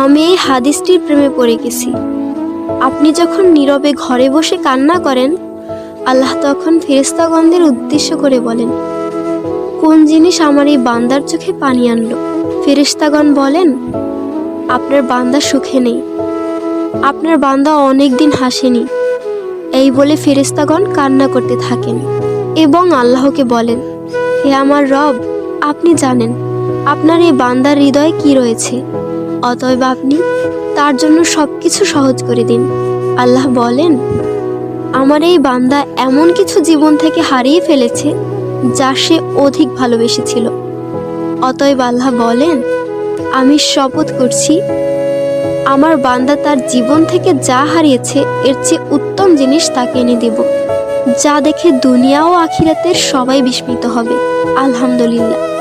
আমি এই হাদিসটির প্রেমে পড়ে গেছি। আপনি যখন নীরবে ঘরে বসে কান্না করেন, আল্লাহ তখন ফেরেশতাগণদের উদ্দেশ্য করে বলেন, কোন জিনিস আমার এই বান্দার চোখে পানি আনলো? ফেরেশতাগণ বলেন, আপনার বান্দা সুখে নেই, আপনার বান্দা অনেক দিন হাসেনি। এই বলে ফেরেশতাগণ কান্না করতে থাকেন এবং আল্লাহকে বলেন, হে আমার রব, আপনি জানেন আপনার এই বান্দার হৃদয়ে কি রয়েছে, অতএব আপনি তার জন্য সবকিছু সহজ করে দিন। আল্লাহ বলেন, আমার এই বান্দা এমন কিছু জীবন থেকে হারিয়ে ফেলেছে যা সে অধিক ভালোবেসেছিল। অতএব আল্লাহ বলেন, আমি শপথ করছি, আমার বান্দা তার জীবন থেকে যা হারিয়েছে এর চেয়ে উত্তম জিনিস তাকে এনে দেব, যা দেখে দুনিয়া ও আখিরাতের সবাই বিস্মিত হবে। আলহামদুলিল্লাহ।